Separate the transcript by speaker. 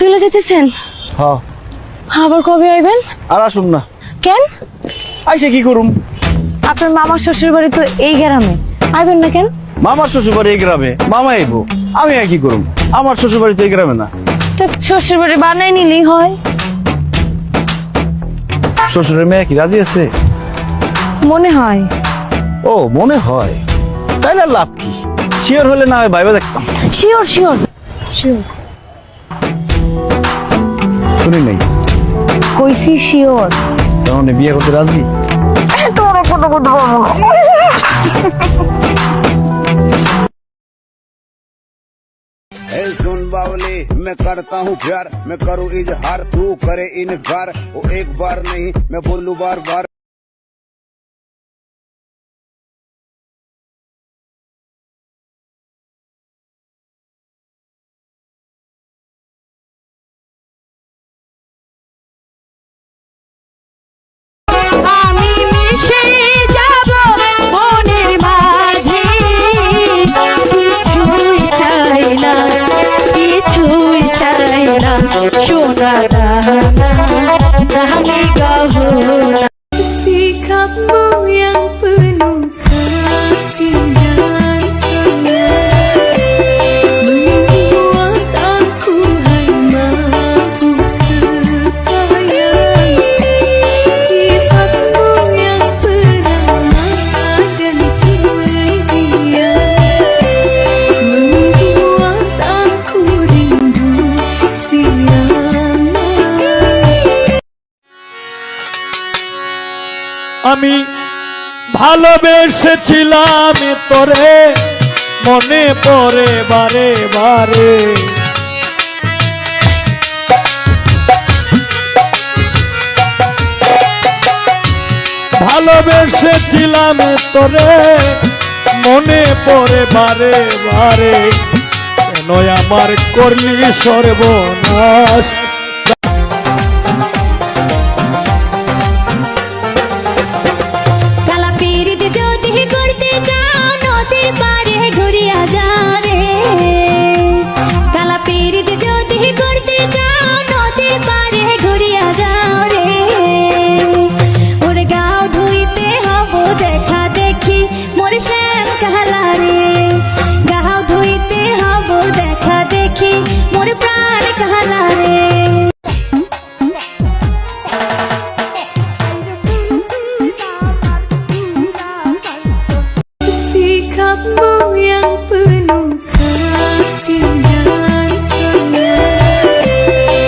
Speaker 1: চলে যেতেছেন?
Speaker 2: হ্যাঁ।
Speaker 1: আবার কবে আইবেন?
Speaker 2: আর আসুন না।
Speaker 1: কেন?
Speaker 2: আইসে কি করুম?
Speaker 1: আপনার মামার শ্বশুর বাড়ি তো এই গ্রামে, আইবেন না কেন?
Speaker 2: মামার শ্বশুর বাড়ি এই গ্রামে, মামা আইবো, আমি আর কি করুম? আমার শ্বশুর বাড়ি তো এই গ্রামে না।
Speaker 1: তো শ্বশুর বাড়ি বানাই নিলেই হয়।
Speaker 2: শ্বশুরের মেয়ে কি রাজি আছে?
Speaker 1: মনে হয়।
Speaker 2: ও মনে হয়, তাইলে আর লাভ কি? শিওর হলে না হয় ভাইবা দেখতাম।
Speaker 1: Sure sure sure.
Speaker 2: শুনি নাই।
Speaker 1: কইছি শিওর।
Speaker 2: তাহলে বিয়ে করতে রাজি?
Speaker 1: তোর কথা বলতে পারবো না।
Speaker 3: सुन बावली मैं करता हूँ प्यार, मैं करूँ इजहार, तू करे इनकार। वो एक बार नहीं मैं बोलूँ बार बार।
Speaker 4: Sikapmu yang penuh kasih dan sayang membuat aku hanya mampu terbayang. Sifatmu yang peramah dan pendiam membuat aku rindu siang.
Speaker 5: আমি ভালোবেসেছিলাম তোরে, মনে পড়ে বারে বারে। ভালোবেসেছিলাম তোরে, মনে পড়ে বারে বারে। কেন আমার করলি সর্বনাশ?
Speaker 4: गाँव धुईते हबो देखा देखी मोर प्राण कहला रे।